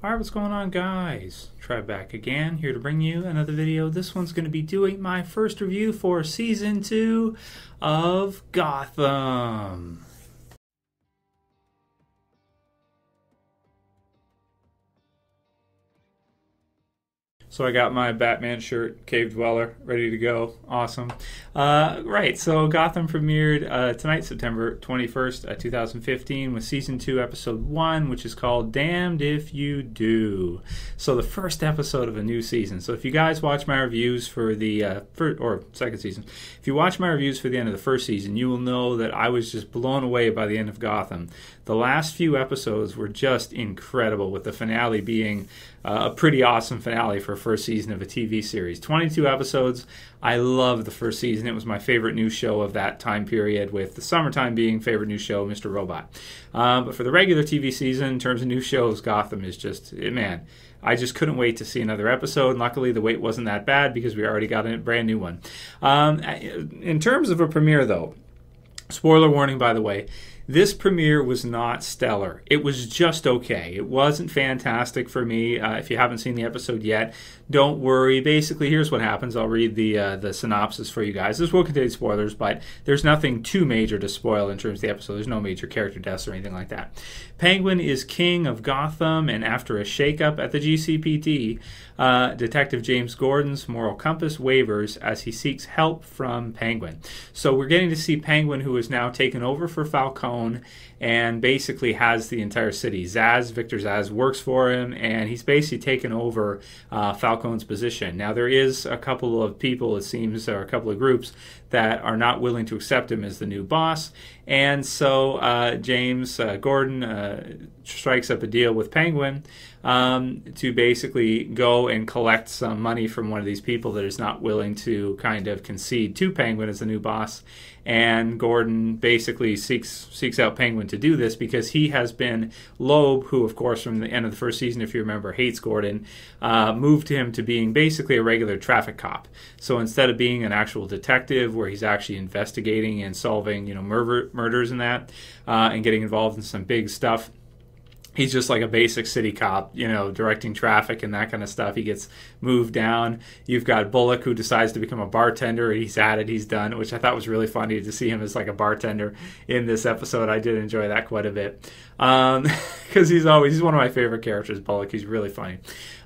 Alright, what's going on, guys? Trev back again, here to bring you another video. This one's going to be doing my first review for Season 2 of Gotham. So I got my Batman shirt, Cave Dweller, ready to go. Awesome. Right, so Gotham premiered tonight, September 21st, 2015, with Season 2, Episode 1, which is called Damned If You Do. So the first episode of a new season. So if you guys watch my reviews for the second season, if you watch my reviews for the end of the first season, you will know that I was just blown away by the end of Gotham. The last few episodes were just incredible, with the finale being a pretty awesome finale for a first season of a TV series. 22 episodes. I love the first season. It was my favorite new show of that time period, with the summertime being favorite new show, Mr. Robot. But for the regular TV season, in terms of new shows, Gotham is just, man, I just couldn't wait to see another episode. And luckily, the wait wasn't that bad because we already got a brand new one. In terms of a premiere, though, spoiler warning, by the way, this premiere was not stellar. It was just okay. It wasn't fantastic for me. If you haven't seen the episode yet, don't worry. Basically, here's what happens. I'll read the synopsis for you guys. This will contain spoilers, but there's nothing too major to spoil in terms of the episode. There's no major character deaths or anything like that. Penguin is king of Gotham, and after a shakeup at the GCPD, Detective James Gordon's moral compass wavers as he seeks help from Penguin. So we're getting to see Penguin, who is now taken over for Falcone, and basically has the entire city. Victor Zsasz works for him, and he's basically taken over Falcone's position. Now, there is a couple of people, it seems, or a couple of groups that are not willing to accept him as the new boss, and so James Gordon strikes up a deal with Penguin to basically go and collect some money from one of these people that is not willing to kind of concede to Penguin as the new boss. And Gordon basically seeks out Penguin to do this because he has been Loeb, who, of course, from the end of the first season, if you remember, hates Gordon, moved him to being basically a regular traffic cop. So instead of being an actual detective where he's actually investigating and solving, murders and that, and getting involved in some big stuff, he's just like a basic city cop, directing traffic and that kind of stuff. He gets moved down. You've got Bullock, who decides to become a bartender. He's at it. He's done, which I thought was really funny to see him as like a bartender in this episode. I did enjoy that quite a bit because he's one of my favorite characters, Bullock. He's really funny.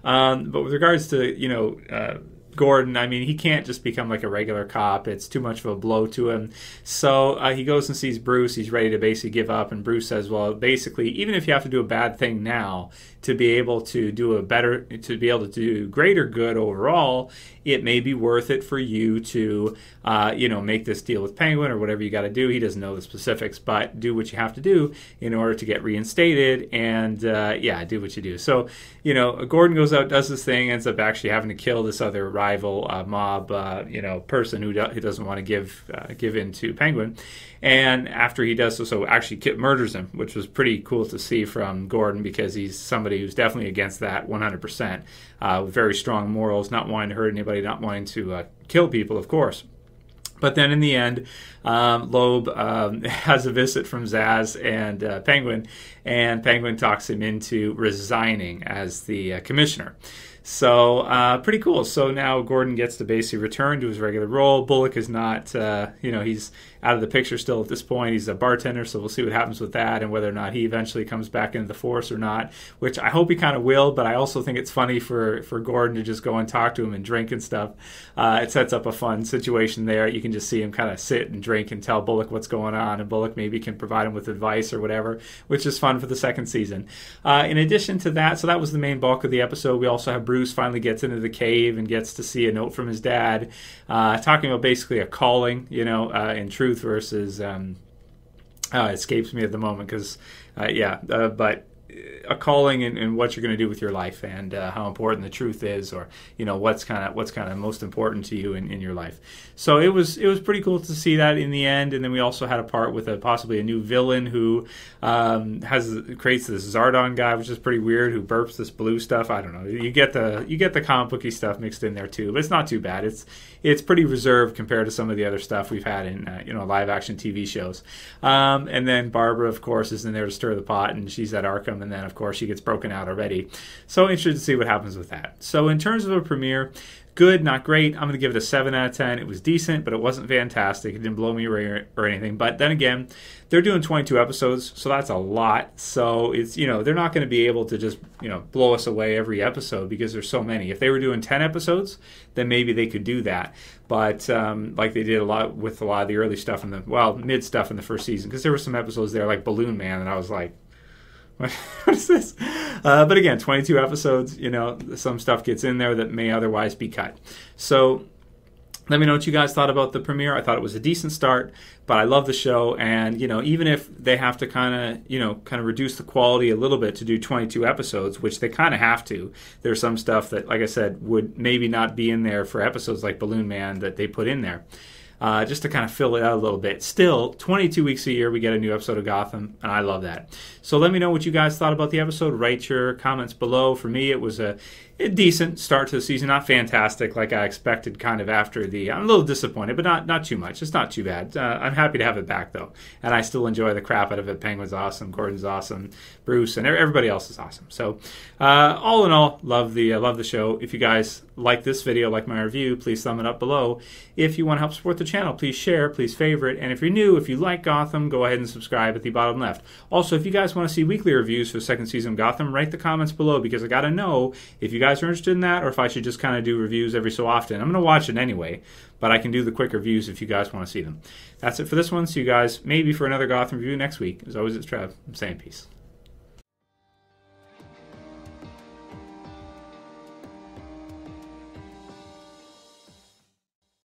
But with regards to, Gordon, I mean, he can't just become like a regular cop. It's too much of a blow to him. So he goes and sees Bruce. He's ready to basically give up. And Bruce says, well, basically, even if you have to do a bad thing now to be able to do greater good overall, it may be worth it for you to, make this deal with Penguin or whatever you got to do. He doesn't know the specifics, but do what you have to do in order to get reinstated and, do what you do. So, Gordon goes out, does this thing, ends up actually having to kill this other rival mob, person who doesn't want to give in to Penguin. And after he does so actually murders him, which was pretty cool to see from Gordon because he's somebody who's definitely against that 100%, with very strong morals, not wanting to hurt anybody, not wanting to kill people, of course. But then in the end, Loeb has a visit from Zsasz and Penguin talks him into resigning as the commissioner. So pretty cool. So now Gordon gets to basically return to his regular role. Bullock is not, he's out of the picture still at this point. He's a bartender, so we'll see what happens with that and whether or not he eventually comes back into the force or not, which I hope he kind of will, but I also think it's funny for Gordon to just go and talk to him and drink and stuff. It sets up a fun situation there. You can just see him kind of sit and drink and tell Bullock what's going on, and Bullock maybe can provide him with advice or whatever, which is fun for the second season. In addition to that, so that was the main bulk of the episode. We also have Bruce finally gets into the cave and gets to see a note from his dad, talking about basically a calling, in truth versus it escapes me at the moment because but a calling in what you're going to do with your life and how important the truth is, or what's kind of most important to you in your life. So it was pretty cool to see that in the end. And then we also had a part with possibly a new villain who creates this Zardon guy, which is pretty weird, who burps this blue stuff. I don't know. You get the comic booky stuff mixed in there too, but it's not too bad. It's pretty reserved compared to some of the other stuff we've had in live action TV shows. And then Barbara, of course, is in there to stir the pot, and she's at Arkham. and then of course she gets broken out already. So interested to see what happens with that. So in terms of a premiere, good, not great. I'm going to give it a 7 out of 10. It was decent, but it wasn't fantastic. It didn't blow me away or anything. But then again, they're doing 22 episodes, so that's a lot. So it's, they're not going to be able to just, blow us away every episode because there's so many. If they were doing 10 episodes, then maybe they could do that. But like they did a lot with a lot of the early stuff mid stuff in the first season, because there were some episodes there like Balloon Man, and I was like, what is this? But again, 22 episodes, some stuff gets in there that may otherwise be cut. So let me know what you guys thought about the premiere. I thought it was a decent start, but I love the show. And, even if they have to kind of reduce the quality a little bit to do 22 episodes, which they kind of have to, there's some stuff that, like I said, would maybe not be in there for episodes like Balloon Man that they put in there. Just to kind of fill it out a little bit. Still, 22 weeks a year, we get a new episode of Gotham, and I love that. So let me know what you guys thought about the episode. Write your comments below. For me, it was a decent start to the season. Not fantastic like I expected kind of after I'm a little disappointed, but not too much. It's not too bad. I'm happy to have it back, though. And I still enjoy the crap out of it. Penguin's awesome. Gordon's awesome. Bruce and everybody else is awesome. So all in all, love the show. If you guys like this video, like my review, please thumb it up below. If you want to help support the channel, please share, please favorite. And if you're new, if you like Gotham, go ahead and subscribe at the bottom left. Also, if you guys want to see weekly reviews for the second season of Gotham, write the comments below, because I got to know if you guys are interested in that or if I should just kind of do reviews every so often. I'm going to watch it anyway, but I can do the quick reviews if you guys want to see them. That's it for this one. See you guys maybe for another Gotham review next week. As always, it's Trev. I'm saying peace.